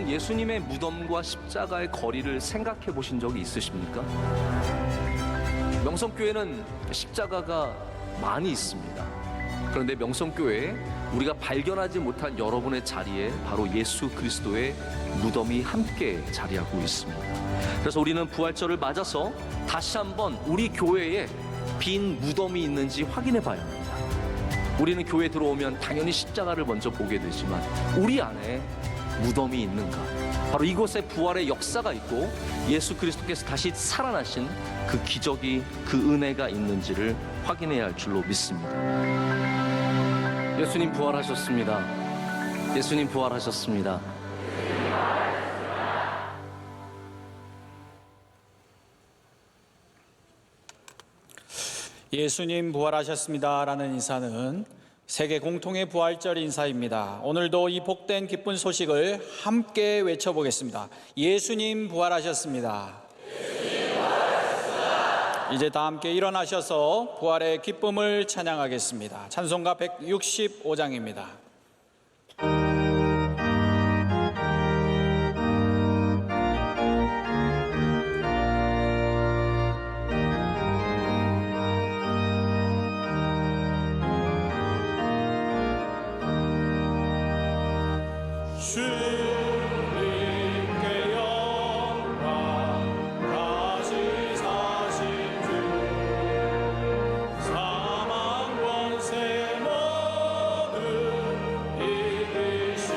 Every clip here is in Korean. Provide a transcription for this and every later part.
예수님의 무덤과 십자가의 거리를 생각해 보신 적이 있으십니까? 명성교회는 십자가가 많이 있습니다. 그런데 명성교회에 우리가 발견하지 못한 여러분의 자리에 바로 예수 그리스도의 무덤이 함께 자리하고 있습니다. 그래서 우리는 부활절을 맞아서 다시 한번 우리 교회에 빈 무덤이 있는지 확인해 봐야 합니다. 우리는 교회에 들어오면 당연히 십자가를 먼저 보게 되지만 우리 안에 무덤이 있는가? 바로 이곳에 부활의 역사가 있고 예수 그리스도께서 다시 살아나신 그 기적이, 그 은혜가 있는지를 확인해야 할 줄로 믿습니다. 예수님 부활하셨습니다. 예수님 부활하셨습니다. 예수님 부활하셨습니다 라는 인사는 세계 공통의 부활절 인사입니다. 오늘도 이 복된 기쁜 소식을 함께 외쳐보겠습니다. 예수님 부활하셨습니다. 예수님 부활하셨습니다. 이제 다 함께 일어나셔서 부활의 기쁨을 찬양하겠습니다. 찬송가 165장입니다. 주님께 영광, 다시 사신 주, 사망 권세 모두 이기시네.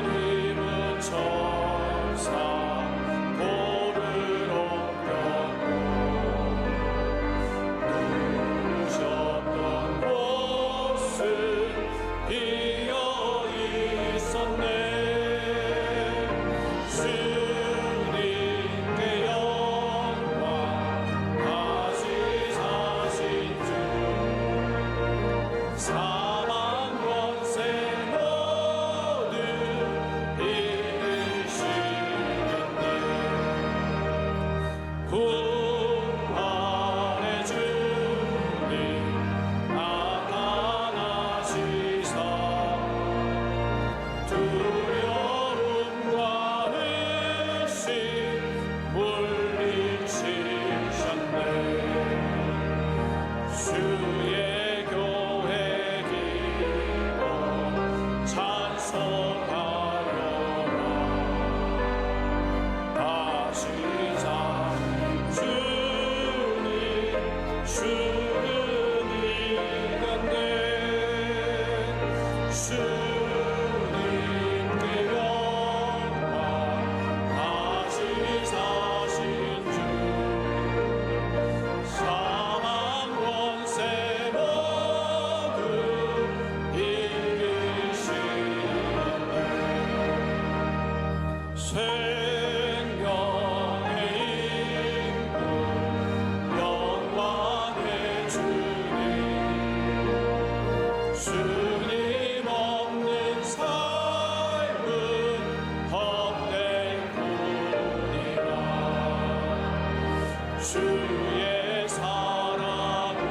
힘은 천사 돌을 옮겼고 누우셨던 곳은 비어 있었네. 주님께 영광, 다시 사신 주, 사망 권세 모두 이기시겠네. 부활의 주님 나타나시사 두려움과 의심 물리치셨네. 주의 교회 기도 찬송하여라. 다시 사신 주님, 주는 이겼네. 주님께 영광, 다시 사신 주, 사망 권세 모두 이기시네. 생명의 인구, 영광의 주님, 주님 없는 삶은 헛된 뿐이라. 주의 사랑으로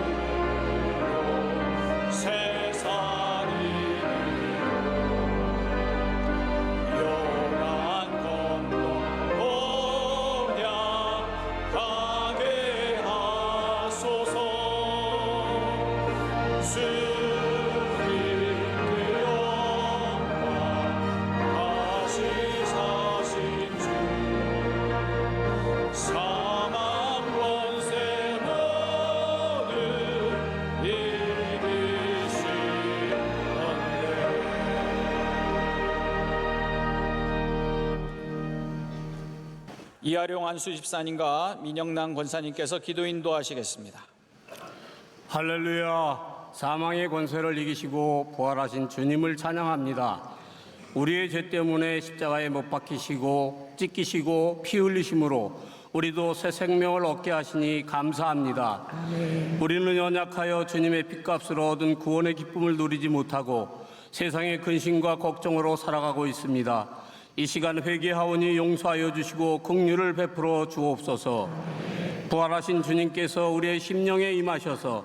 세상이 요란 건너 오냐 가게 하소서. 주님께 영광, 다시 사신 주, 사망 권세 모두 이기시었네. 이하룡 안수 집사님과 민영남 권사님께서 기도 인도하시겠습니다. 할렐루야. 사망의 권세를 이기시고 부활하신 주님을 찬양합니다. 우리의 죄 때문에 십자가에 못 박히시고 찢기시고 피 흘리심으로 우리도 새 생명을 얻게 하시니 감사합니다. 아멘. 우리는 연약하여 주님의 핏값으로 얻은 구원의 기쁨을 누리지 못하고 세상의 근심과 걱정으로 살아가고 있습니다. 이 시간 회개하오니 용서하여 주시고 긍휼을 베풀어 주옵소서. 부활하신 주님께서 우리의 심령에 임하셔서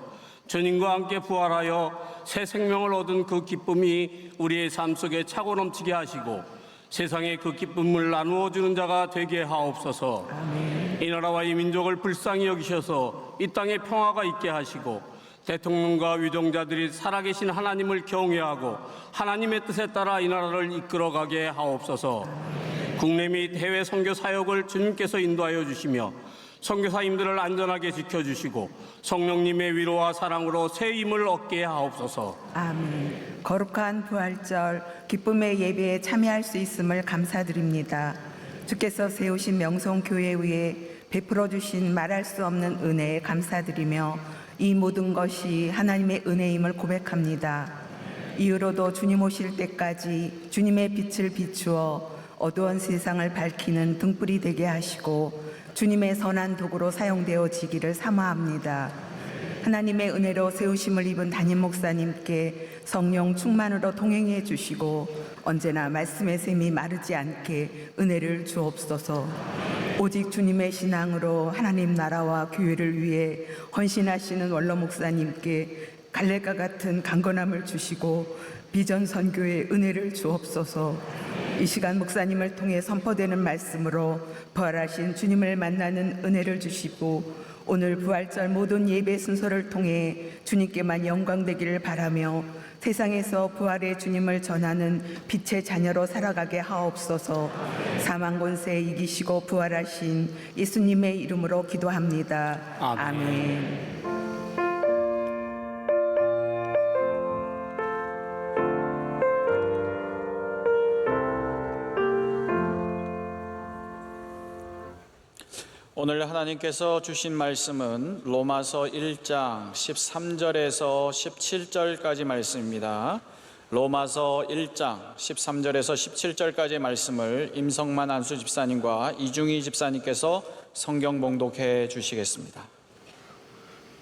주님과 함께 부활하여 새 생명을 얻은 그 기쁨이 우리의 삶 속에 차고 넘치게 하시고 세상에 그 기쁨을 나누어 주는 자가 되게 하옵소서. 이 나라와 이 민족을 불쌍히 여기셔서 이 땅에 평화가 있게 하시고 대통령과 위정자들이 살아계신 하나님을 경외하고 하나님의 뜻에 따라 이 나라를 이끌어가게 하옵소서. 국내 및 해외 선교 사역을 주님께서 인도하여 주시며 선교사님들을 안전하게 지켜주시고 성령님의 위로와 사랑으로 새 힘을 얻게 하옵소서. 아멘. 거룩한 부활절 기쁨의 예배에 참여할 수 있음을 감사드립니다. 주께서 세우신 명성교회 위에 베풀어 주신 말할 수 없는 은혜에 감사드리며 이 모든 것이 하나님의 은혜임을 고백합니다. 이후로도 주님 오실 때까지 주님의 빛을 비추어 어두운 세상을 밝히는 등불이 되게 하시고 주님의 선한 도구로 사용되어지기를 사모합니다. 하나님의 은혜로 세우심을 입은 담임 목사님께 성령 충만으로 동행해 주시고 언제나 말씀의 샘이 마르지 않게 은혜를 주옵소서. 오직 주님의 신앙으로 하나님 나라와 교회를 위해 헌신하시는 원로 목사님께 갈렙과 같은 강건함을 주시고 비전 선교의 은혜를 주옵소서. 이 시간 목사님을 통해 선포되는 말씀으로 부활하신 주님을 만나는 은혜를 주시고 오늘 부활절 모든 예배 순서를 통해 주님께만 영광 되기를 바라며 세상에서 부활의 주님을 전하는 빛의 자녀로 살아가게 하옵소서. 사망 권세 이기시고 부활하신 예수님의 이름으로 기도합니다. 아멘. 오늘 하나님께서 주신 말씀은 로마서 1장 13절에서 17절까지 말씀입니다. 로마서 1장 13절에서 17절까지의 말씀을 임성만 안수 집사님과 이중희 집사님께서 성경 봉독해 주시겠습니다.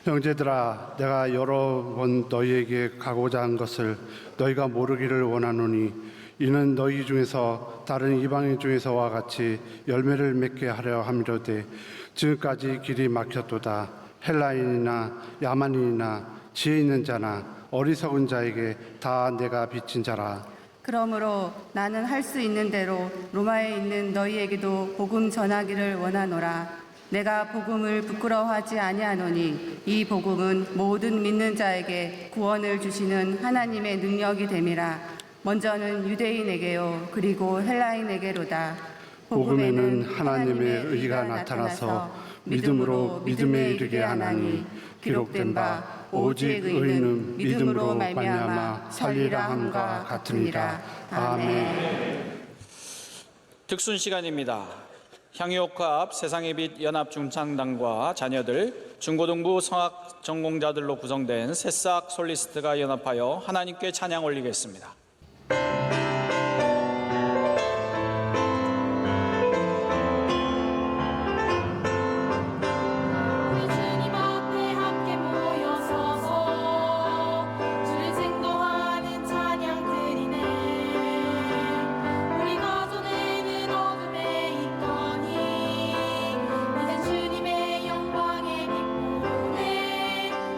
형제들아, 내가 여러 번 너희에게 가고자 한 것을 너희가 모르기를 원하노니 이는 너희 중에서 다른 이방인 중에서와 같이 열매를 맺게 하려 함이로되 지금까지 길이 막혔도다. 헬라인이나 야만인이나 지혜 있는 자나 어리석은 자에게 다 내가 빚진 자라. 그러므로 나는 할 수 있는 대로 로마에 있는 너희에게도 복음 전하기를 원하노라. 내가 복음을 부끄러워하지 아니하노니 이 복음은 모든 믿는 자에게 구원을 주시는 하나님의 능력이 됨이라. 먼저는 유대인에게요 그리고 헬라인에게로다. 복음에는 하나님의 의가 나타나서 믿음으로 믿음에 이르게 하나니 기록된 바 오직 의는 믿음으로 말미암아 살리라 함과 같으니라. 아멘. 특순 시간입니다. 향유옥합 세상의 빛 연합중창단과 자녀들, 중고등부 성악 전공자들로 구성된 새싹 솔리스트가 연합하여 하나님께 찬양 올리겠습니다.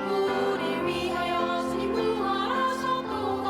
우리를 위하여 주님 부활하셨도다.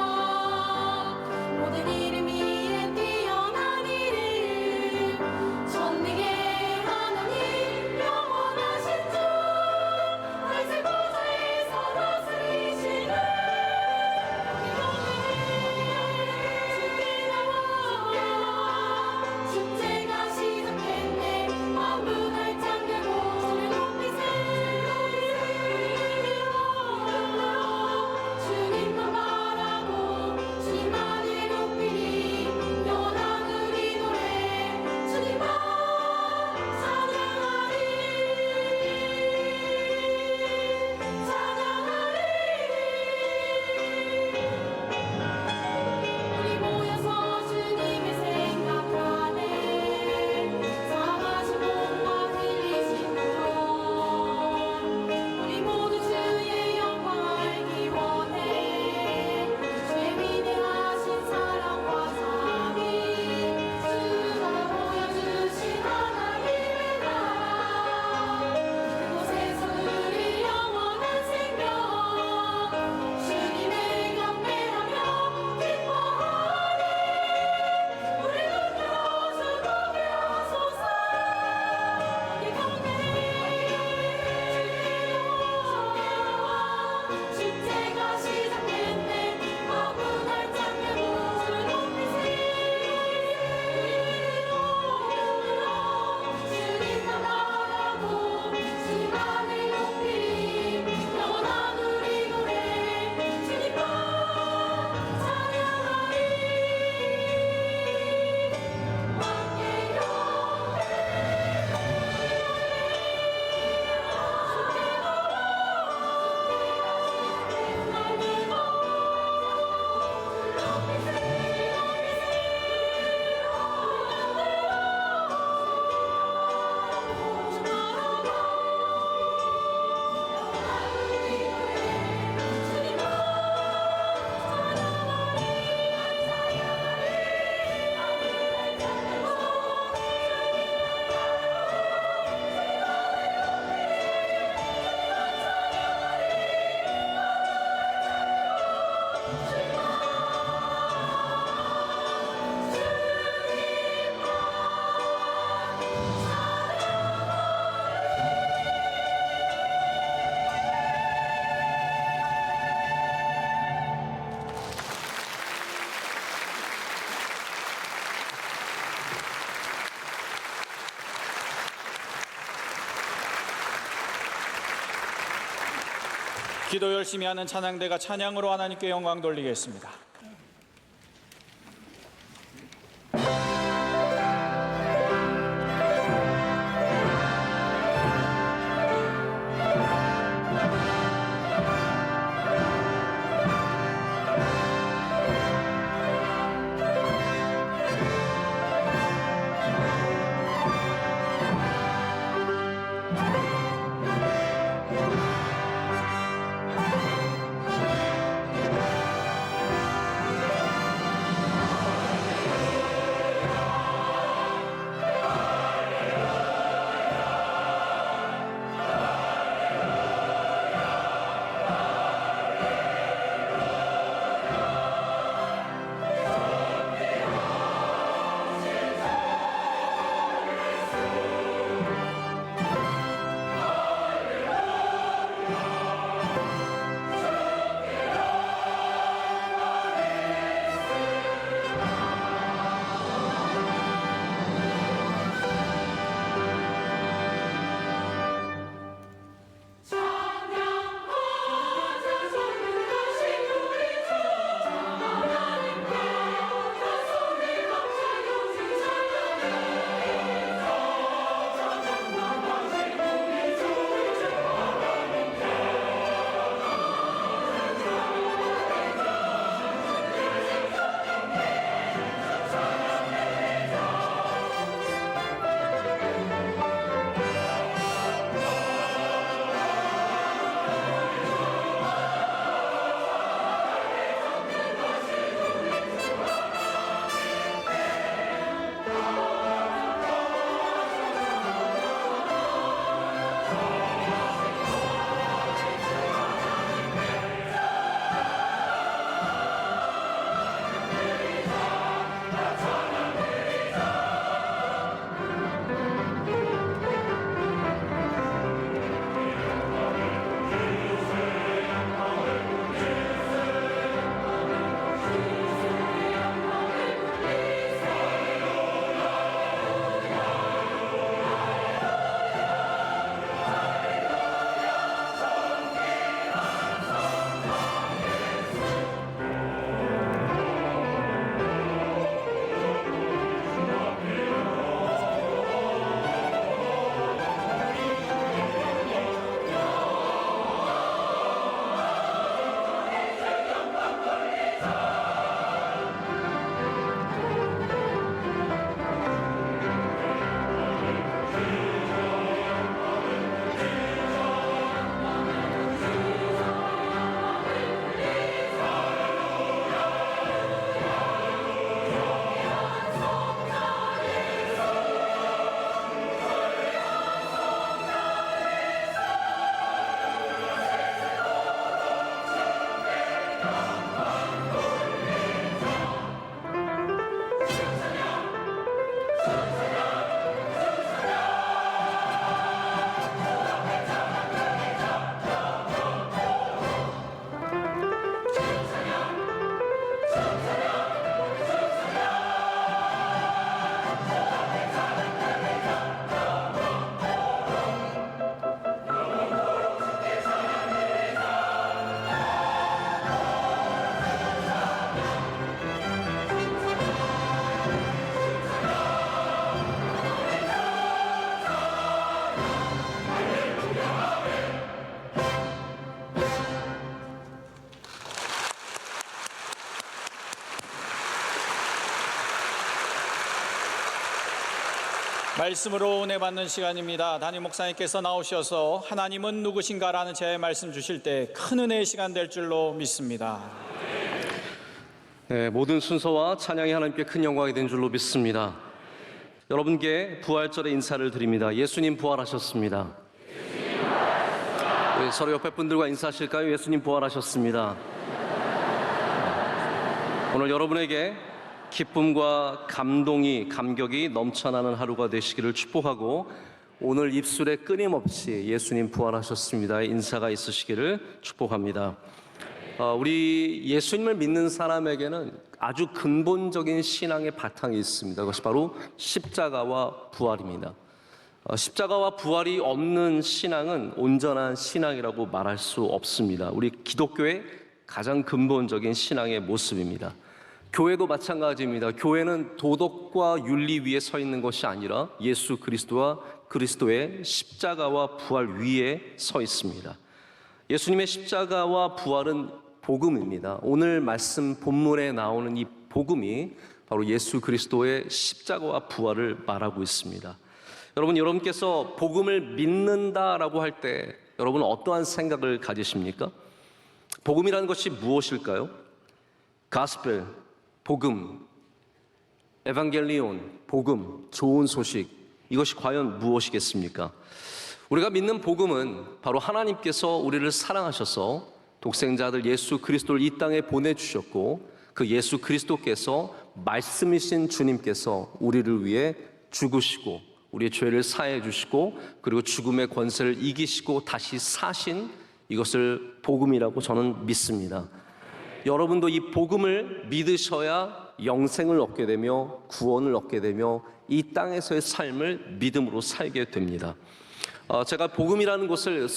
기도 열심히 하는 찬양대가 찬양으로 하나님께 영광 돌리겠습니다. 말씀으로 은혜 받는 시간입니다. 담임 목사님께서 나오셔서 하나님은 누구신가라는 제 말씀 주실 때 큰 은혜의 시간 될 줄로 믿습니다. 네, 모든 순서와 찬양이 하나님께 큰 영광이 된 줄로 믿습니다. 여러분께 부활절의 인사를 드립니다. 예수님 부활하셨습니다. 네, 서로 옆에 분들과 인사하실까요? 예수님 부활하셨습니다. 오늘 여러분에게 기쁨과 감격이 넘쳐나는 하루가 되시기를 축복하고, 오늘 입술에 끊임없이 예수님 부활하셨습니다의 인사가 있으시기를 축복합니다. 우리 예수님을 믿는 사람에게는 아주 근본적인 신앙의 바탕이 있습니다. 그것이 바로 십자가와 부활입니다. 십자가와 부활이 없는 신앙은 온전한 신앙이라고 말할 수 없습니다. 우리 기독교의 가장 근본적인 신앙의 모습입니다. 교회도 마찬가지입니다. 교회는 도덕과 윤리 위에 서 있는 것이 아니라 예수 그리스도와 그리스도의 십자가와 부활 위에 서 있습니다. 예수님의 십자가와 부활은 복음입니다. 오늘 말씀 본문에 나오는 이 복음이 바로 예수 그리스도의 십자가와 부활을 말하고 있습니다. 여러분께서 복음을 믿는다라고 할 때 여러분은 어떠한 생각을 가지십니까? 복음이라는 것이 무엇일까요? 가스펠, 복음, 에반겔리온, 복음, 좋은 소식, 이것이 과연 무엇이겠습니까? 우리가 믿는 복음은 바로 하나님께서 우리를 사랑하셔서 독생자들 예수 그리스도를 이 땅에 보내주셨고, 그 예수 그리스도께서 말씀이신 주님께서 우리를 위해 죽으시고 우리의 죄를 사해 주시고, 그리고 죽음의 권세를 이기시고 다시 사신, 이것을 복음이라고 저는 믿습니다. 여러분도 이 복음을 믿으셔야 영생을 얻게 되며 구원을 얻게 되며 이 땅에서의 삶을 믿음으로 살게 됩니다. 제가 복음이라는 것을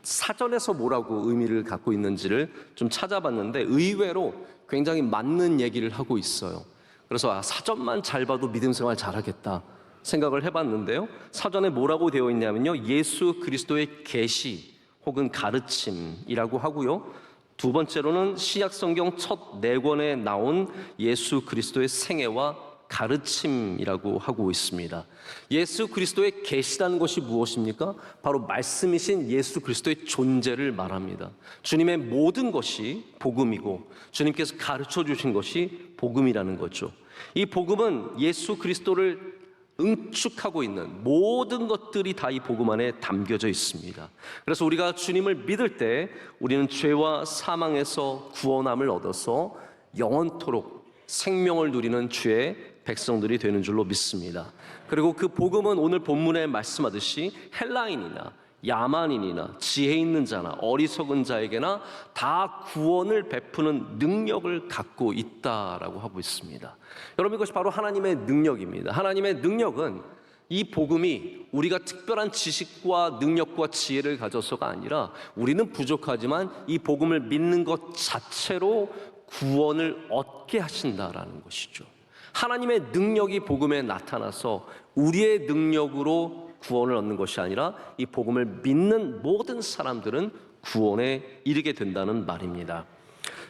사전에서 뭐라고 의미를 갖고 있는지를 좀 찾아봤는데 의외로 굉장히 맞는 얘기를 하고 있어요. 그래서 사전만 잘 봐도 믿음 생활 잘하겠다 생각을 해봤는데요. 사전에 뭐라고 되어 있냐면요, 예수 그리스도의 계시 혹은 가르침이라고 하고요. 두 번째로는 신약성경 첫 4권에 나온 예수 그리스도의 생애와 가르침이라고 하고 있습니다. 예수 그리스도의 계시라는 것이 무엇입니까? 바로 말씀이신 예수 그리스도의 존재를 말합니다. 주님의 모든 것이 복음이고 주님께서 가르쳐 주신 것이 복음이라는 거죠. 이 복음은 예수 그리스도를 응축하고 있는 모든 것들이 다 이 복음 안에 담겨져 있습니다. 그래서 우리가 주님을 믿을 때 우리는 죄와 사망에서 구원함을 얻어서 영원토록 생명을 누리는 주의 백성들이 되는 줄로 믿습니다. 그리고 그 복음은 오늘 본문에 말씀하듯이 헬라인이나 야만인이나 지혜 있는 자나 어리석은 자에게나 다 구원을 베푸는 능력을 갖고 있다라고 하고 있습니다. 여러분, 이것이 바로 하나님의 능력입니다. 하나님의 능력은 이 복음이 우리가 특별한 지식과 능력과 지혜를 가져서가 아니라 우리는 부족하지만 이 복음을 믿는 것 자체로 구원을 얻게 하신다라는 것이죠. 하나님의 능력이 복음에 나타나서 우리의 능력으로 구원을 얻는 것이 아니라 이 복음을 믿는 모든 사람들은 구원에 이르게 된다는 말입니다.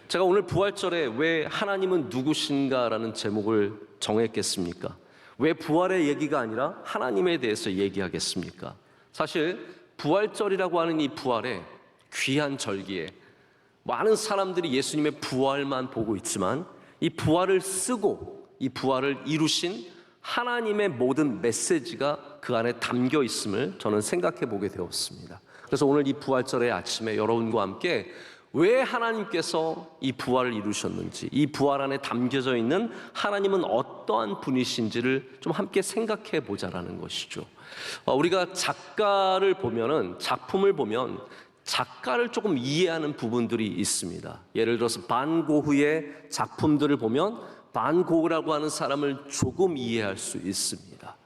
제가 오늘 부활절에 왜 하나님은 누구신가라는 제목을 정했겠습니까? 왜 부활의 얘기가 아니라 하나님에 대해서 얘기하겠습니까? 사실 부활절이라고 하는 이 부활의 귀한 절기에 많은 사람들이 예수님의 부활만 보고 있지만 이 부활을 쓰고 이 부활을 이루신 하나님의 모든 메시지가 그 안에 담겨 있음을 저는 생각해 보게 되었습니다. 그래서 오늘 이 부활절의 아침에 여러분과 함께 왜 하나님께서 이 부활을 이루셨는지, 이 부활 안에 담겨져 있는 하나님은 어떠한 분이신지를 좀 함께 생각해 보자라는 것이죠. 우리가 작가를 보면은, 작품을 보면 작가를 조금 이해하는 부분들이 있습니다. 예를 들어서 반 고흐의 작품들을 보면 반 고흐라고 하는 사람을 조금 이해할 수 있습니다.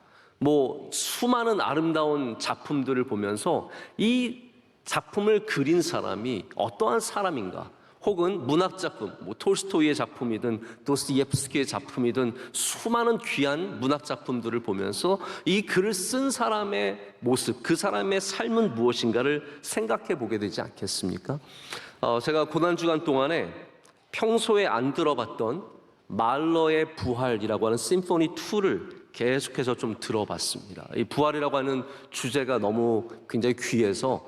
수많은 아름다운 작품들을 보면서 이 작품을 그린 사람이 어떠한 사람인가, 혹은 문학작품, 톨스토이의 작품이든 도스토옙스키의 작품이든 수많은 귀한 문학작품들을 보면서 이 글을 쓴 사람의 모습, 그 사람의 삶은 무엇인가를 생각해 보게 되지 않겠습니까? 제가 고난주간 동안에 평소에 안 들어봤던 말러의 부활이라고 하는 심포니 2를 계속해서 좀 들어봤습니다. 이 부활이라고 하는 주제가 너무 굉장히 귀해서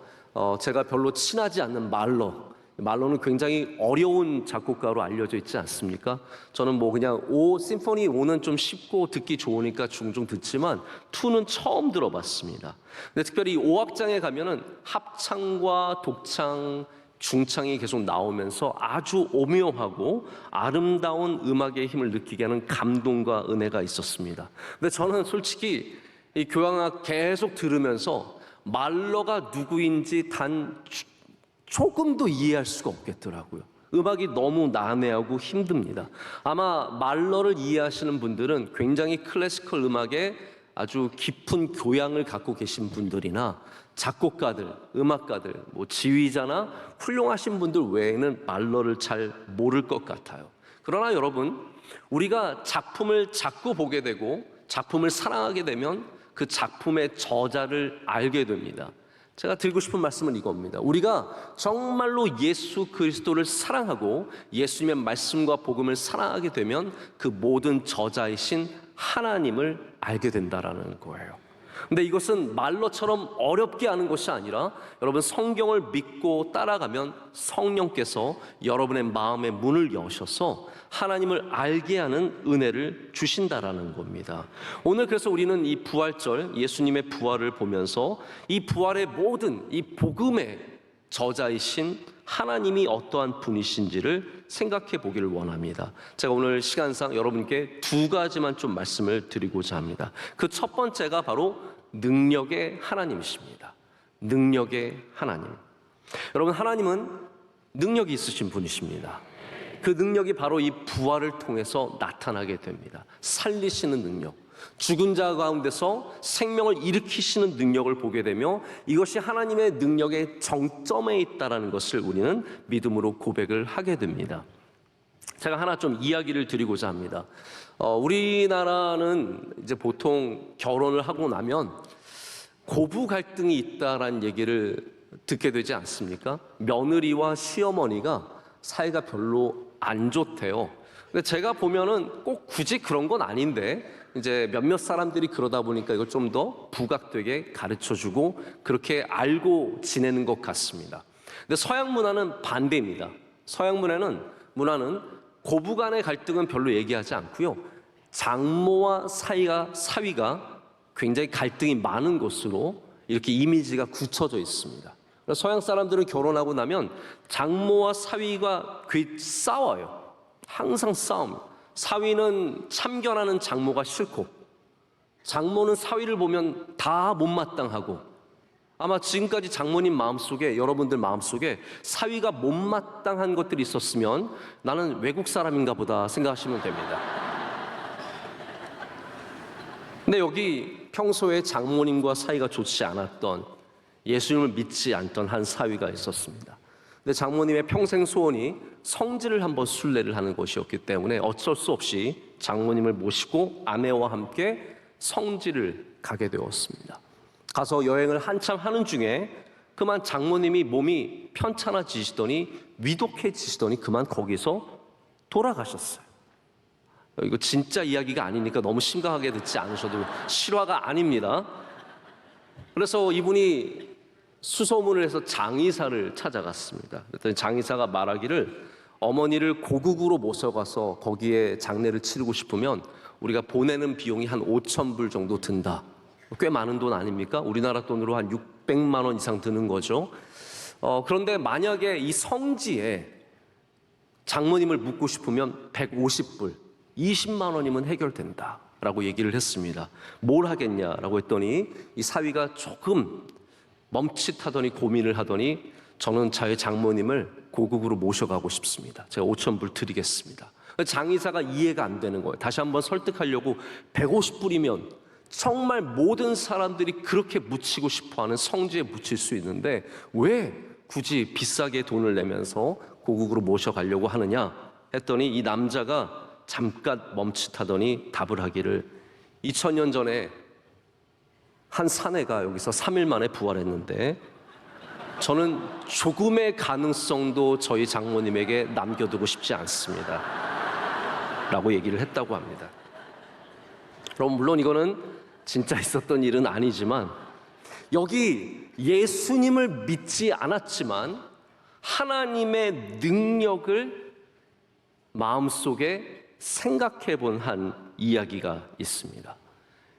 제가 별로 친하지 않는 말러는 굉장히 어려운 작곡가로 알려져 있지 않습니까? 저는 그냥 심포니 5는 좀 쉽고 듣기 좋으니까 종종 듣지만 2는 처음 들어봤습니다. 근데 특별히 5악장에 가면은 합창과 독창, 중창이 계속 나오면서 아주 오묘하고 아름다운 음악의 힘을 느끼게 하는 감동과 은혜가 있었습니다. 근데 저는 솔직히 이 교향악 계속 들으면서 말러가 누구인지 단 조금도 이해할 수가 없겠더라고요. 음악이 너무 난해하고 힘듭니다. 아마 말러를 이해하시는 분들은 굉장히 클래시컬 음악의 아주 깊은 교양을 갖고 계신 분들이나 작곡가들, 음악가들, 지휘자나 훌륭하신 분들 외에는 말러를 잘 모를 것 같아요. 그러나 여러분, 우리가 작품을 자꾸 보게 되고 작품을 사랑하게 되면 그 작품의 저자를 알게 됩니다. 제가 드리고 싶은 말씀은 이겁니다. 우리가 정말로 예수 그리스도를 사랑하고 예수님의 말씀과 복음을 사랑하게 되면 그 모든 저자이신 하나님을 알게 된다라는 거예요. 근데 이것은 말로처럼 어렵게 하는 것이 아니라 여러분 성경을 믿고 따라가면 성령께서 여러분의 마음의 문을 여셔서 하나님을 알게 하는 은혜를 주신다라는 겁니다. 오늘 그래서 우리는 이 부활절 예수님의 부활을 보면서 이 부활의 모든 이 복음의 저자이신 하나님이 어떠한 분이신지를 생각해 보기를 원합니다. 제가 오늘 시간상 여러분께 두 가지만 좀 말씀을 드리고자 합니다. 그 첫 번째가 바로 능력의 하나님이십니다. 능력의 하나님. 여러분, 하나님은 능력이 있으신 분이십니다. 그 능력이 바로 이 부활을 통해서 나타나게 됩니다. 살리시는 능력, 죽은 자 가운데서 생명을 일으키시는 능력을 보게 되며 이것이 하나님의 능력의 정점에 있다는 것을 우리는 믿음으로 고백을 하게 됩니다. 제가 하나 좀 이야기를 드리고자 합니다. 우리나라는 이제 보통 결혼을 하고 나면 고부 갈등이 있다라는 얘기를 듣게 되지 않습니까? 며느리와 시어머니가 사이가 별로 안 좋대요. 근데 제가 보면은 꼭 굳이 그런 건 아닌데 이제 몇몇 사람들이 그러다 보니까 이걸 좀 더 부각되게 가르쳐주고 그렇게 알고 지내는 것 같습니다. 근데 서양 문화는 반대입니다. 서양 문화는 고부 간의 갈등은 별로 얘기하지 않고요. 장모와 사위가 굉장히 갈등이 많은 것으로 이렇게 이미지가 굳혀져 있습니다. 그래서 서양 사람들은 결혼하고 나면 장모와 사위가 싸워요. 항상 싸움. 사위는 참견하는 장모가 싫고 장모는 사위를 보면 다 못마땅하고 아마 지금까지 장모님 마음속에 여러분들 마음속에 사위가 못마땅한 것들이 있었으면 나는 외국 사람인가 보다 생각하시면 됩니다. 근데 여기 평소에 장모님과 사이가 좋지 않았던 예수님을 믿지 않던 한 사위가 있었습니다. 근데 장모님의 평생 소원이 성지를 한번 순례를 하는 것이었기 때문에 어쩔 수 없이 장모님을 모시고 아내와 함께 성지를 가게 되었습니다. 가서 여행을 한참 하는 중에 그만 장모님이 몸이 편찮아지시더니 위독해지시더니 그만 거기서 돌아가셨어요. 이거 진짜 이야기가 아니니까 너무 심각하게 듣지 않으셔도 실화가 아닙니다. 그래서 이분이 수소문을 해서 장의사를 찾아갔습니다. 그랬더니 장의사가 말하기를 어머니를 고국으로 모셔가서 거기에 장례를 치르고 싶으면 우리가 보내는 비용이 한 5,000불 정도 든다. 꽤 많은 돈 아닙니까? 우리나라 돈으로 한 600만 원 이상 드는 거죠. 그런데 만약에 이 성지에 장모님을 묻고 싶으면 150불, 20만 원이면 해결된다 라고 얘기를 했습니다. 뭘 하겠냐라고 했더니 이 사위가 조금 멈칫하더니 고민을 하더니 저는 저의 장모님을 고국으로 모셔가고 싶습니다. 제가 5,000불 드리겠습니다. 장의사가 이해가 안 되는 거예요. 다시 한번 설득하려고 150불이면 정말 모든 사람들이 그렇게 묻히고 싶어하는 성지에 묻힐 수 있는데 왜 굳이 비싸게 돈을 내면서 고국으로 모셔가려고 하느냐 했더니 이 남자가 잠깐 멈칫하더니 답을 하기를 2000년 전에 한 사내가 여기서 3일 만에 부활했는데 저는 조금의 가능성도 저희 장모님에게 남겨두고 싶지 않습니다 라고 얘기를 했다고 합니다. 그럼 물론 이거는 진짜 있었던 일은 아니지만 여기 예수님을 믿지 않았지만 하나님의 능력을 마음속에 생각해 본 한 이야기가 있습니다.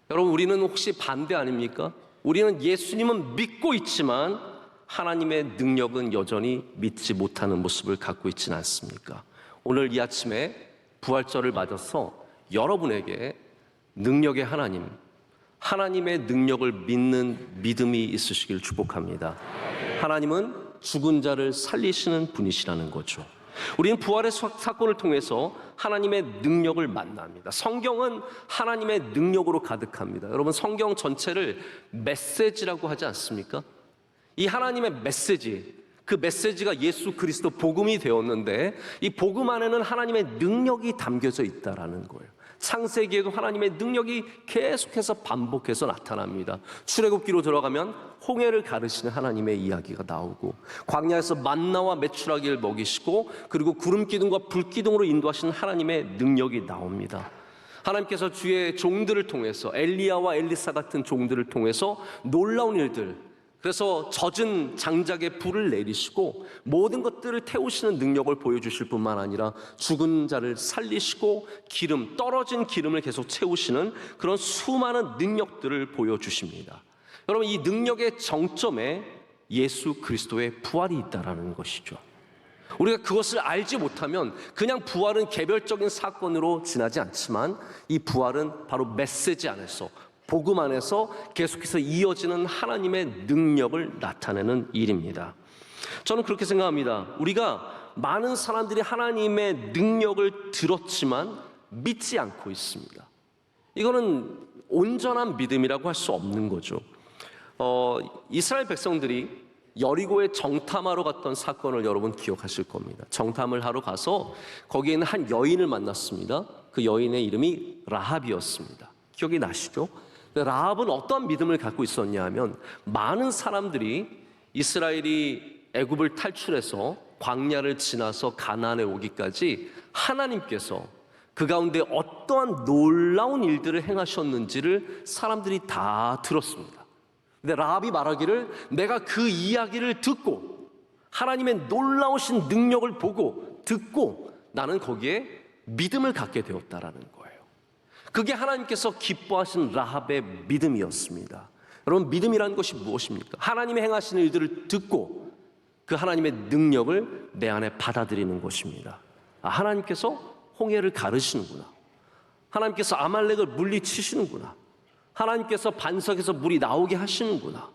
여러분, 우리는 혹시 반대 아닙니까? 우리는 예수님은 믿고 있지만 하나님의 능력은 여전히 믿지 못하는 모습을 갖고 있지는 않습니까? 오늘 이 아침에 부활절을 맞아서 여러분에게 능력의 하나님, 하나님의 능력을 믿는 믿음이 있으시길 축복합니다. 하나님은 죽은 자를 살리시는 분이시라는 거죠. 우리는 부활의 사건을 통해서 하나님의 능력을 만납니다. 성경은 하나님의 능력으로 가득합니다. 여러분, 성경 전체를 메시지라고 하지 않습니까? 이 하나님의 메시지, 그 메시지가 예수 그리스도 복음이 되었는데 이 복음 안에는 하나님의 능력이 담겨져 있다라는 거예요. 창세기에도 하나님의 능력이 계속해서 반복해서 나타납니다. 출애굽기로 들어가면 홍해를 가르시는 하나님의 이야기가 나오고, 광야에서 만나와 메추라기를 먹이시고, 그리고 구름 기둥과 불 기둥으로 인도하시는 하나님의 능력이 나옵니다. 하나님께서 주의 종들을 통해서, 엘리야와 엘리사 같은 종들을 통해서 놀라운 일들, 그래서 젖은 장작에 불을 내리시고 모든 것들을 태우시는 능력을 보여주실 뿐만 아니라 죽은 자를 살리시고 기름, 떨어진 기름을 계속 채우시는 그런 수많은 능력들을 보여주십니다. 여러분, 이 능력의 정점에 예수 그리스도의 부활이 있다는 것이죠. 우리가 그것을 알지 못하면 그냥 부활은 개별적인 사건으로 지나지 않지만 이 부활은 바로 메시지 안에서, 복음 안에서 계속해서 이어지는 하나님의 능력을 나타내는 일입니다. 저는 그렇게 생각합니다. 우리가 많은 사람들이 하나님의 능력을 들었지만 믿지 않고 있습니다. 이거는 온전한 믿음이라고 할 수 없는 거죠. 이스라엘 백성들이 여리고에 정탐하러 갔던 사건을 여러분 기억하실 겁니다. 정탐을 하러 가서 거기에 있는 한 여인을 만났습니다. 그 여인의 이름이 라합이었습니다. 기억이 나시죠? 라합은 어떤 믿음을 갖고 있었냐 하면, 많은 사람들이 이스라엘이 애굽을 탈출해서 광야를 지나서 가나안에 오기까지 하나님께서 그 가운데 어떠한 놀라운 일들을 행하셨는지를 사람들이 다 들었습니다. 근데 라합이 말하기를, 내가 그 이야기를 듣고 하나님의 놀라우신 능력을 보고 듣고 나는 거기에 믿음을 갖게 되었다라는 거예요. 그게 하나님께서 기뻐하신 라합의 믿음이었습니다. 여러분, 믿음이라는 것이 무엇입니까? 하나님이 행하시는 일들을 듣고 그 하나님의 능력을 내 안에 받아들이는 것입니다. 하나님께서 홍해를 가르시는구나. 하나님께서 아말렉을 물리치시는구나. 하나님께서 반석에서 물이 나오게 하시는구나.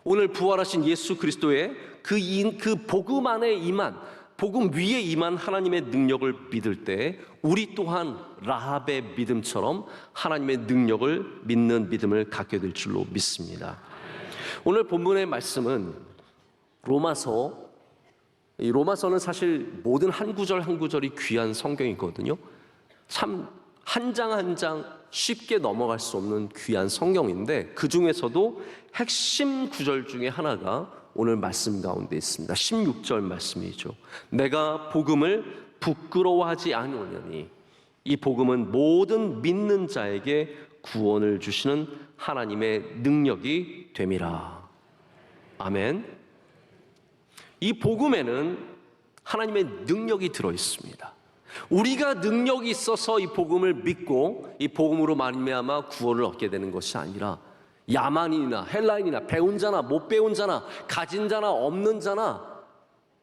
오늘 부활하신 예수 그리스도의 그 복음 안에 임한, 복음 위에 임한 하나님의 능력을 믿을 때 우리 또한 라합의 믿음처럼 하나님의 능력을 믿는 믿음을 갖게 될 줄로 믿습니다. 오늘 본문의 말씀은 이 로마서는 사실 모든 한 구절 한 구절이 귀한 성경이거든요. 참 한 장 한 장 쉽게 넘어갈 수 없는 귀한 성경인데, 그 중에서도 핵심 구절 중에 하나가 오늘 말씀 가운데 있습니다. 16절 말씀이죠. 내가 복음을 부끄러워하지 아니오려니 이 복음은 모든 믿는 자에게 구원을 주시는 하나님의 능력이 됨이라. 아멘. 이 복음에는 하나님의 능력이 들어 있습니다. 우리가 능력이 있어서 이 복음을 믿고 이 복음으로 말미암아 구원을 얻게 되는 것이 아니라, 야만인이나 헬라인이나 배운 자나 못 배운 자나 가진 자나 없는 자나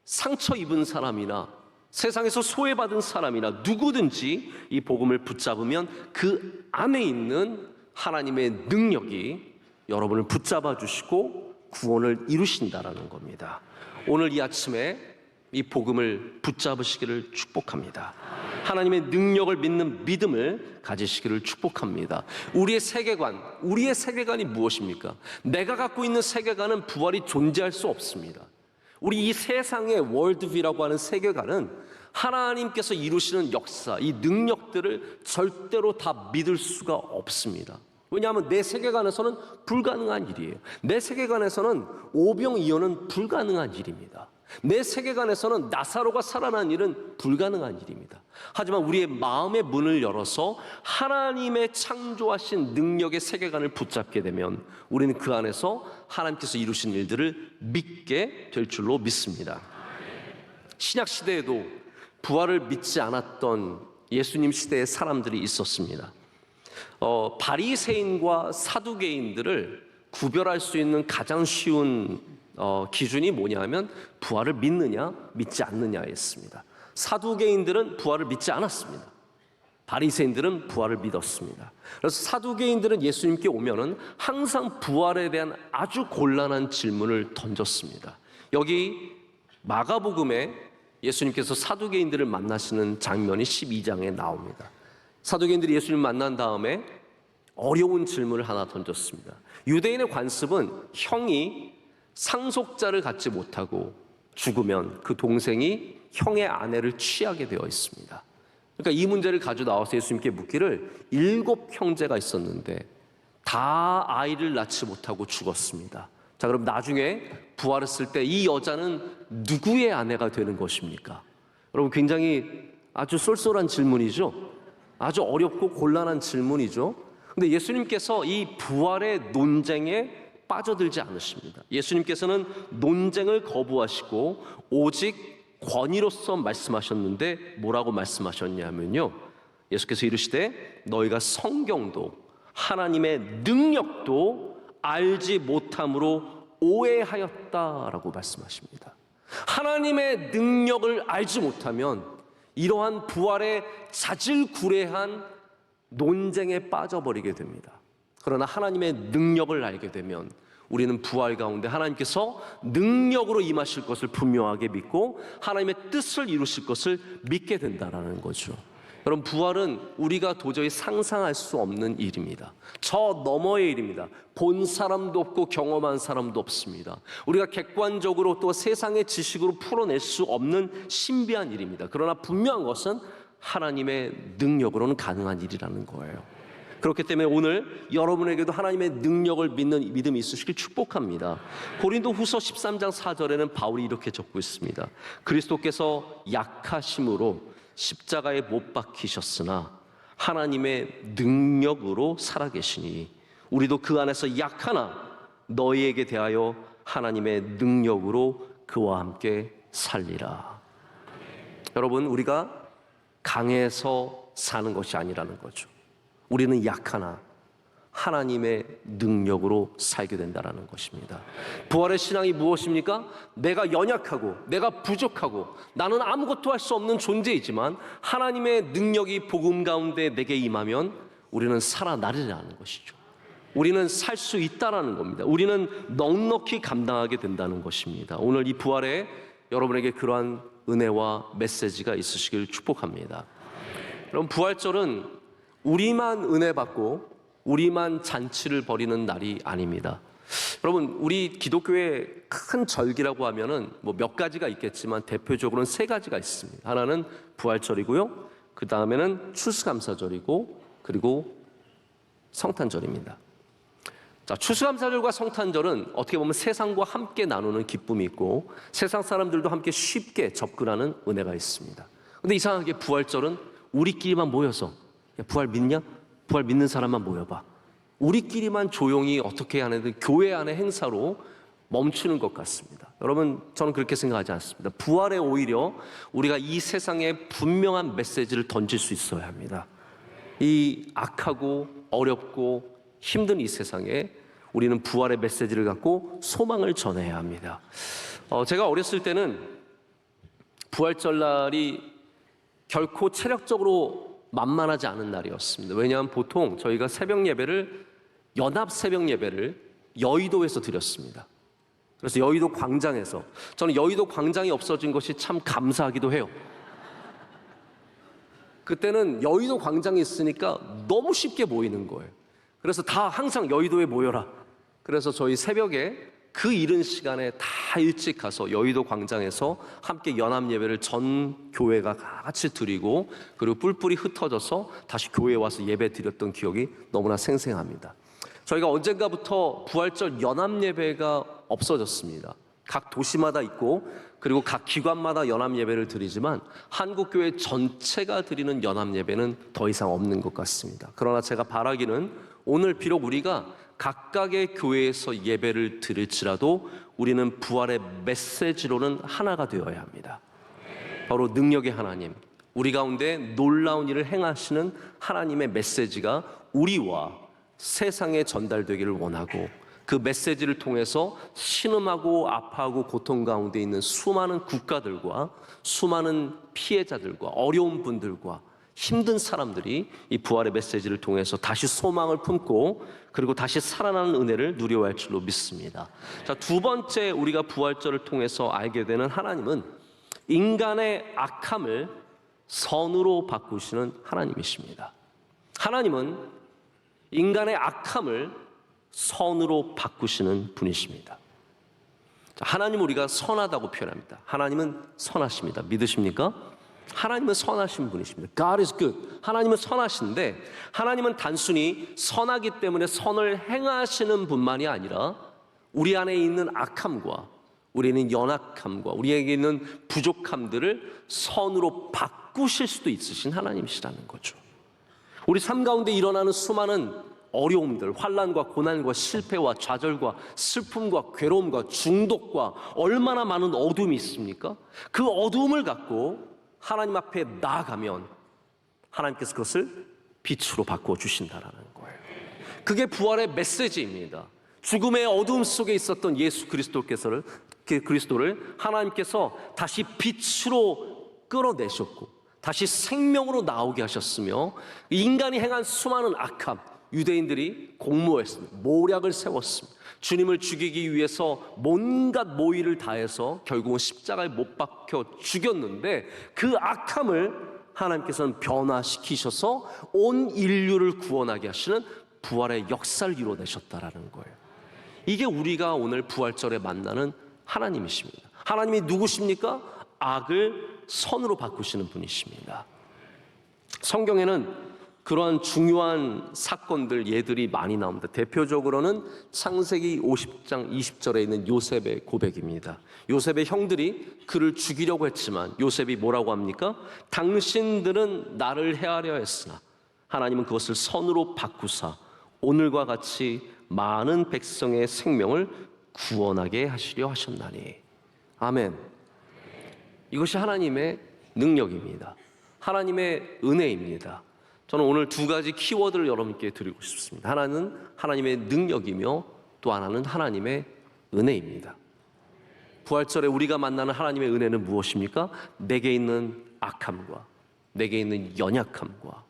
상처 입은 사람이나 세상에서 소외받은 사람이나 누구든지 이 복음을 붙잡으면 그 안에 있는 하나님의 능력이 여러분을 붙잡아 주시고 구원을 이루신다라는 겁니다. 오늘 이 아침에 이 복음을 붙잡으시기를 축복합니다. 하나님의 능력을 믿는 믿음을 가지시기를 축복합니다. 우리의 세계관이 무엇입니까? 내가 갖고 있는 세계관은 부활이 존재할 수 없습니다. 우리 이 세상의 월드뷰라고 하는 세계관은 하나님께서 이루시는 역사, 이 능력들을 절대로 다 믿을 수가 없습니다. 왜냐하면 내 세계관에서는 불가능한 일이에요. 내 세계관에서는 오병이어는 불가능한 일입니다. 내 세계관에서는 나사로가 살아난 일은 불가능한 일입니다. 하지만 우리의 마음의 문을 열어서 하나님의 창조하신 능력의 세계관을 붙잡게 되면 우리는 그 안에서 하나님께서 이루신 일들을 믿게 될 줄로 믿습니다. 신약 시대에도 부활을 믿지 않았던 예수님 시대의 사람들이 있었습니다. 바리새인과 사두개인들을 구별할 수 있는 가장 쉬운 기준이 뭐냐면 부활을 믿느냐 믿지 않느냐였습니다. 사두개인들은 부활을 믿지 않았습니다. 바리새인들은 부활을 믿었습니다. 그래서 사두개인들은 예수님께 오면은 항상 부활에 대한 아주 곤란한 질문을 던졌습니다. 여기 마가복음에 예수님께서 사두개인들을 만나시는 장면이 12장에 나옵니다. 사두개인들이 예수님 만난 다음에 어려운 질문을 하나 던졌습니다. 유대인의 관습은 형이 상속자를 갖지 못하고 죽으면 그 동생이 형의 아내를 취하게 되어 있습니다. 그러니까 이 문제를 가지고 나와서 예수님께 묻기를 7 형제가 있었는데 다 아이를 낳지 못하고 죽었습니다. 자, 그럼 나중에 부활했을 때 이 여자는 누구의 아내가 되는 것입니까? 여러분, 굉장히 아주 쏠쏠한 질문이죠. 아주 어렵고 곤란한 질문이죠. 근데 예수님께서 이 부활의 논쟁에 빠져들지 않으십니다. 예수님께서는 논쟁을 거부하시고 오직 권위로서 말씀하셨는데 뭐라고 말씀하셨냐면요, 예수께서 이르시되 너희가 성경도 하나님의 능력도 알지 못함으로 오해하였다라고 말씀하십니다. 하나님의 능력을 알지 못하면 이러한 부활의 자질구레한 논쟁에 빠져버리게 됩니다. 그러나 하나님의 능력을 알게 되면 우리는 부활 가운데 하나님께서 능력으로 임하실 것을 분명하게 믿고 하나님의 뜻을 이루실 것을 믿게 된다는 거죠. 여러분, 부활은 우리가 도저히 상상할 수 없는 일입니다. 저 너머의 일입니다. 본 사람도 없고 경험한 사람도 없습니다. 우리가 객관적으로 또 세상의 지식으로 풀어낼 수 없는 신비한 일입니다. 그러나 분명한 것은 하나님의 능력으로는 가능한 일이라는 거예요. 그렇기 때문에 오늘 여러분에게도 하나님의 능력을 믿는 믿음이 있으시길 축복합니다. 고린도후서 13장 4절에는 바울이 이렇게 적고 있습니다. 그리스도께서 약하심으로 십자가에 못 박히셨으나 하나님의 능력으로 살아계시니 우리도 그 안에서 약하나 너희에게 대하여 하나님의 능력으로 그와 함께 살리라. 여러분, 우리가 강해서 사는 것이 아니라는 거죠. 우리는 약하나 하나님의 능력으로 살게 된다는 것입니다. 부활의 신앙이 무엇입니까? 내가 연약하고 내가 부족하고 나는 아무것도 할 수 없는 존재이지만 하나님의 능력이 복음 가운데 내게 임하면 우리는 살아나리라는 것이죠. 우리는 살 수 있다라는 겁니다. 우리는 넉넉히 감당하게 된다는 것입니다. 오늘 이 부활에 여러분에게 그러한 은혜와 메시지가 있으시길 축복합니다. 여러분, 부활절은 우리만 은혜 받고 우리만 잔치를 벌이는 날이 아닙니다. 여러분, 우리 기독교의 큰 절기라고 하면은 뭐 몇 가지가 있겠지만 대표적으로는 3가지가 있습니다. 하나는 부활절이고요, 그 다음에는 추수감사절이고, 그리고 성탄절입니다. 자, 추수감사절과 성탄절은 어떻게 보면 세상과 함께 나누는 기쁨이 있고 세상 사람들도 함께 쉽게 접근하는 은혜가 있습니다. 근데 이상하게 부활절은 우리끼리만 모여서, 야, 부활 믿냐? 부활 믿는 사람만 모여봐. 우리끼리만 조용히 어떻게 하는 교회 안의 행사로 멈추는 것 같습니다. 여러분, 저는 그렇게 생각하지 않습니다. 부활에 오히려 우리가 이 세상에 분명한 메시지를 던질 수 있어야 합니다. 이 악하고 어렵고 힘든 이 세상에 우리는 부활의 메시지를 갖고 소망을 전해야 합니다. 제가 어렸을 때는 부활절 날이 결코 체력적으로 만만하지 않은 날이었습니다. 왜냐하면 보통 저희가 새벽 예배를, 연합 새벽 예배를 여의도에서 드렸습니다. 그래서 여의도 광장에서, 저는 여의도 광장이 없어진 것이 참 감사하기도 해요. 그때는 여의도 광장이 있으니까 너무 쉽게 모이는 거예요. 그래서 다 항상 여의도에 모여라. 그래서 저희 새벽에 그 이른 시간에 다 일찍 가서 여의도 광장에서 함께 연합 예배를 전 교회가 같이 드리고, 그리고 뿔뿔이 흩어져서 다시 교회에 와서 예배 드렸던 기억이 너무나 생생합니다. 저희가 언젠가부터 부활절 연합 예배가 없어졌습니다. 각 도시마다 있고 그리고 각 기관마다 연합 예배를 드리지만 한국교회 전체가 드리는 연합 예배는 더 이상 없는 것 같습니다. 그러나 제가 바라기는 오늘 비록 우리가 각각의 교회에서 예배를 드릴지라도 우리는 부활의 메시지로는 하나가 되어야 합니다. 바로 능력의 하나님, 우리 가운데 놀라운 일을 행하시는 하나님의 메시지가 우리와 세상에 전달되기를 원하고, 그 메시지를 통해서 신음하고 아파하고 고통 가운데 있는 수많은 국가들과 수많은 피해자들과 어려운 분들과 힘든 사람들이 이 부활의 메시지를 통해서 다시 소망을 품고 그리고 다시 살아나는 은혜를 누려야 할 줄로 믿습니다. 자, 두 번째 우리가 부활절을 통해서 알게 되는 하나님은 인간의 악함을 선으로 바꾸시는 하나님이십니다. 하나님은 인간의 악함을 선으로 바꾸시는 분이십니다. 하나님 우리가 선하다고 표현합니다. 하나님은 선하십니다. 믿으십니까? 하나님은 선하신 분이십니다. God is good. 하나님은 선하신데 하나님은 단순히 선하기 때문에 선을 행하시는 분만이 아니라 우리 안에 있는 악함과 우리에게 있는 연약함과 우리에게 있는 부족함들을 선으로 바꾸실 수도 있으신 하나님이시라는 거죠. 우리 삶 가운데 일어나는 수많은 어려움들, 환난과 고난과 실패와 좌절과 슬픔과 괴로움과 중독과 얼마나 많은 어둠이 있습니까? 그 어둠을 갖고 하나님 앞에 나아가면 하나님께서 그것을 빛으로 바꾸어 주신다라는 거예요. 그게 부활의 메시지입니다. 죽음의 어둠 속에 있었던 예수 그리스도를 하나님께서 다시 빛으로 끌어내셨고 다시 생명으로 나오게 하셨으며 인간이 행한 수많은 악함, 유대인들이 공모했습니다. 모략을 세웠습니다. 주님을 죽이기 위해서 온갖 모의를 다해서 결국은 십자가에 못 박혀 죽였는데 그 악함을 하나님께서는 변화시키셔서 온 인류를 구원하게 하시는 부활의 역사를 이루어내셨다라는 거예요. 이게 우리가 오늘 부활절에 만나는 하나님이십니다. 하나님이 누구십니까? 악을 선으로 바꾸시는 분이십니다. 성경에는 그러한 중요한 사건들, 예들이 많이 나옵니다. 대표적으로는 창세기 50장 20절에 있는 요셉의 고백입니다. 요셉의 형들이 그를 죽이려고 했지만 요셉이 뭐라고 합니까? 당신들은 나를 해하려 했으나 하나님은 그것을 선으로 바꾸사 오늘과 같이 많은 백성의 생명을 구원하게 하시려 하셨나니. 아멘. 이것이 하나님의 능력입니다. 하나님의 은혜입니다. 저는 오늘 두 가지 키워드를 여러분께 드리고 싶습니다. 하나는 하나님의 능력이며 또 하나는 하나님의 은혜입니다. 부활절에 우리가 만나는 하나님의 은혜는 무엇입니까? 내게 있는 악함과 내게 있는 연약함과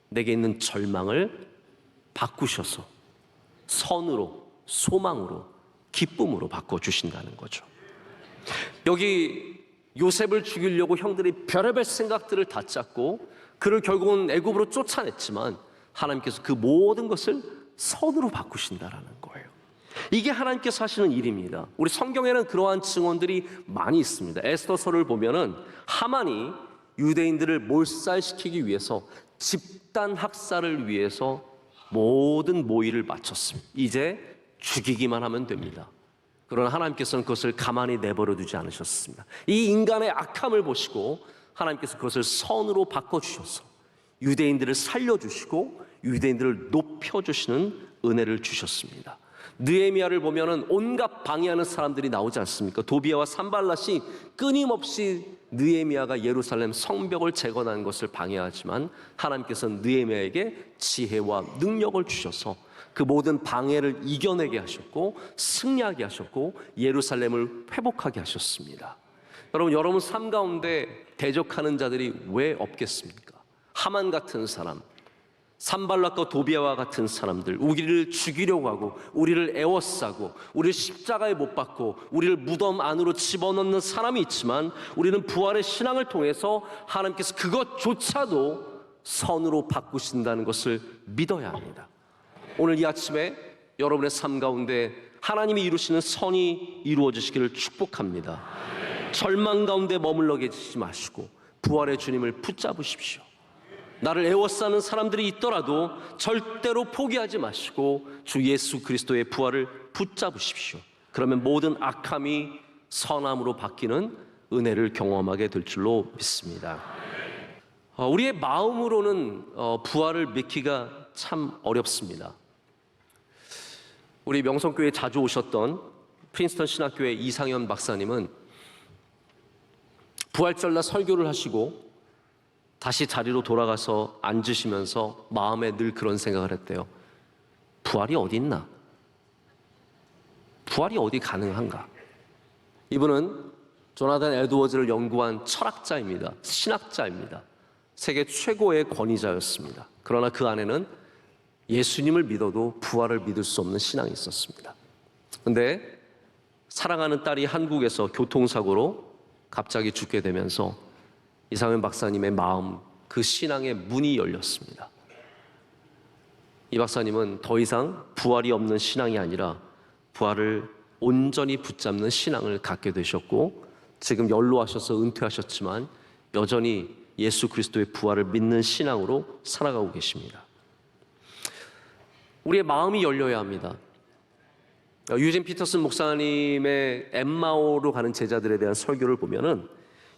내게 있는 절망을 바꾸셔서 선으로, 소망으로, 기쁨으로 바꿔주신다는 거죠. 여기 요셉을 죽이려고 형들이 별의별 생각들을 다 짰고 그를 결국은 애굽으로 쫓아냈지만 하나님께서 그 모든 것을 선으로 바꾸신다라는 거예요. 이게 하나님께서 하시는 일입니다. 우리 성경에는 그러한 증언들이 많이 있습니다. 에스더서를 보면은 하만이 유대인들을 몰살시키기 위해서 집단 학살을 위해서 모든 모의를 마쳤습니다. 이제 죽이기만 하면 됩니다. 그러나 하나님께서는 그것을 가만히 내버려 두지 않으셨습니다. 이 인간의 악함을 보시고 하나님께서 그것을 선으로 바꿔주셔서 유대인들을 살려주시고 유대인들을 높여주시는 은혜를 주셨습니다. 느헤미야를 보면은 온갖 방해하는 사람들이 나오지 않습니까? 도비아와 산발랏이 끊임없이 느헤미야가 예루살렘 성벽을 재건하는 것을 방해하지만 하나님께서는 느헤미야에게 지혜와 능력을 주셔서 그 모든 방해를 이겨내게 하셨고 승리하게 하셨고 예루살렘을 회복하게 하셨습니다. 여러분 삶 가운데 대적하는 자들이 왜 없겠습니까? 하만 같은 사람, 산발랏과 도비아와 같은 사람들, 우리를 죽이려고 하고 우리를 애워싸고 우리를 십자가에 못 박고 우리를 무덤 안으로 집어넣는 사람이 있지만 우리는 부활의 신앙을 통해서 하나님께서 그것조차도 선으로 바꾸신다는 것을 믿어야 합니다. 오늘 이 아침에 여러분의 삶 가운데 하나님이 이루시는 선이 이루어지시기를 축복합니다. 절망 가운데 머물러 계시지 마시고 부활의 주님을 붙잡으십시오. 나를 애워싸는 사람들이 있더라도 절대로 포기하지 마시고 주 예수 그리스도의 부활을 붙잡으십시오. 그러면 모든 악함이 선함으로 바뀌는 은혜를 경험하게 될 줄로 믿습니다. 우리의 마음으로는 부활을 믿기가 참 어렵습니다. 우리 명성교회에 자주 오셨던 프린스턴 신학교의 이상현 박사님은 부활절날 설교를 하시고 다시 자리로 돌아가서 앉으시면서 마음에 늘 그런 생각을 했대요. 부활이 어디 있나? 부활이 어디 가능한가? 이분은 조나단 에드워즈를 연구한 철학자입니다. 신학자입니다. 세계 최고의 권위자였습니다. 그러나 그 안에는 예수님을 믿어도 부활을 믿을 수 없는 신앙이 있었습니다. 그런데 사랑하는 딸이 한국에서 교통사고로 갑자기 죽게 되면서 이상현 박사님의 마음, 그 신앙의 문이 열렸습니다. 이 박사님은 더 이상 부활이 없는 신앙이 아니라 부활을 온전히 붙잡는 신앙을 갖게 되셨고, 지금 연로하셔서 은퇴하셨지만 여전히 예수 그리스도의 부활을 믿는 신앙으로 살아가고 계십니다. 우리의 마음이 열려야 합니다. 유진 피터슨 목사님의 엠마오로 가는 제자들에 대한 설교를 보면은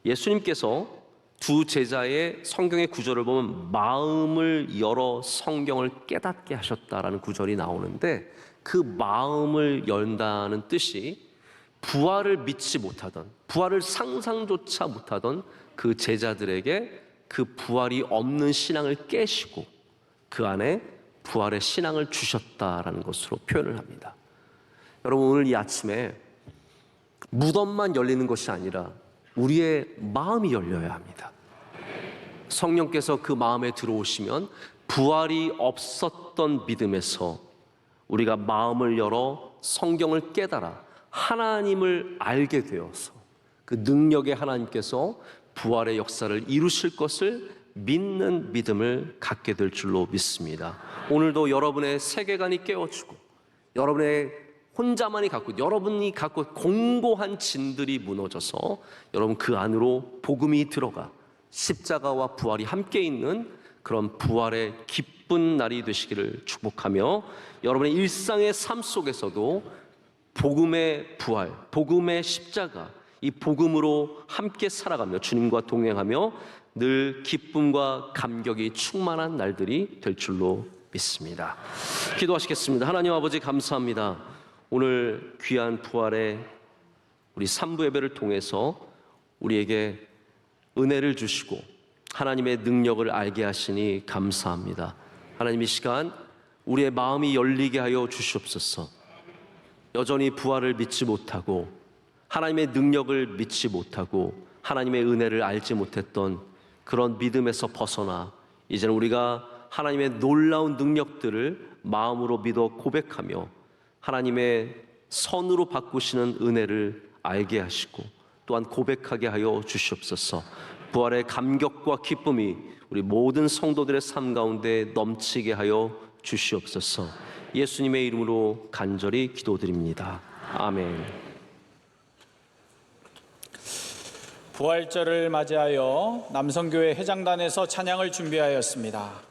예수님께서 두 제자의 성경의 구절을 보면 마음을 열어 성경을 깨닫게 하셨다라는 구절이 나오는데, 그 마음을 연다는 뜻이 부활을 믿지 못하던, 부활을 상상조차 못하던 그 제자들에게 그 부활이 없는 신앙을 깨시고 그 안에 부활의 신앙을 주셨다라는 것으로 표현을 합니다. 여러분, 오늘 이 아침에 무덤만 열리는 것이 아니라 우리의 마음이 열려야 합니다. 성령께서 그 마음에 들어오시면 부활이 없었던 믿음에서 우리가 마음을 열어 성경을 깨달아 하나님을 알게 되어서 그 능력의 하나님께서 부활의 역사를 이루실 것을 믿는 믿음을 갖게 될 줄로 믿습니다. 오늘도 여러분의 세계관이 깨어지고 여러분의 혼자만이 갖고, 여러분이 갖고 공고한 진들이 무너져서 여러분 그 안으로 복음이 들어가 십자가와 부활이 함께 있는 그런 부활의 기쁜 날이 되시기를 축복하며, 여러분의 일상의 삶 속에서도 복음의 부활, 복음의 십자가, 이 복음으로 함께 살아가며 주님과 동행하며 늘 기쁨과 감격이 충만한 날들이 될 줄로 믿습니다. 기도하시겠습니다. 하나님 아버지, 감사합니다. 오늘 귀한 부활의 우리 3부 예배를 통해서 우리에게 은혜를 주시고 하나님의 능력을 알게 하시니 감사합니다. 하나님, 이 시간 우리의 마음이 열리게 하여 주시옵소서. 여전히 부활을 믿지 못하고 하나님의 능력을 믿지 못하고 하나님의 은혜를 알지 못했던 그런 믿음에서 벗어나 이제는 우리가 하나님의 놀라운 능력들을 마음으로 믿어 고백하며 하나님의 선으로 바꾸시는 은혜를 알게 하시고 또한 고백하게 하여 주시옵소서. 부활의 감격과 기쁨이 우리 모든 성도들의 삶 가운데 넘치게 하여 주시옵소서. 예수님의 이름으로 간절히 기도드립니다. 아멘. 부활절을 맞이하여 남성교회 회장단에서 찬양을 준비하였습니다.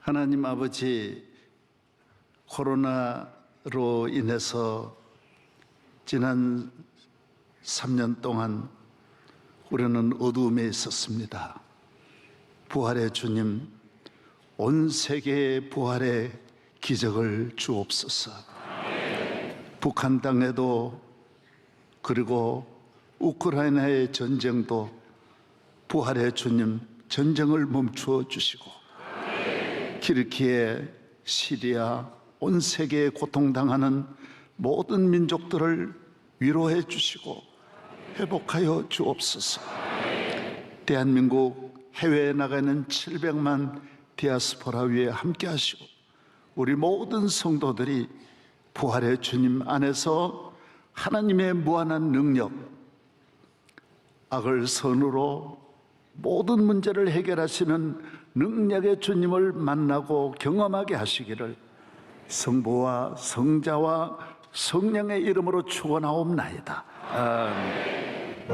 하나님 아버지, 코로나로 인해서 지난 3년 동안 우리는 어두움에 있었습니다. 부활의 주님, 온 세계의 부활의 기적을 주옵소서. 북한 땅에도 그리고 우크라이나의 전쟁도 부활의 주님 전쟁을 멈추어 주시고, 튀르키예, 시리아, 온 세계에 고통당하는 모든 민족들을 위로해 주시고 회복하여 주옵소서. 대한민국 해외에 나가는 700만 디아스포라 위에 함께 하시고, 우리 모든 성도들이 부활의 주님 안에서 하나님의 무한한 능력, 악을 선으로 모든 문제를 해결하시는 능력의 주님을 만나고 경험하게 하시기를 성부와 성자와 성령의 이름으로 축원하옵나이다. 아멘.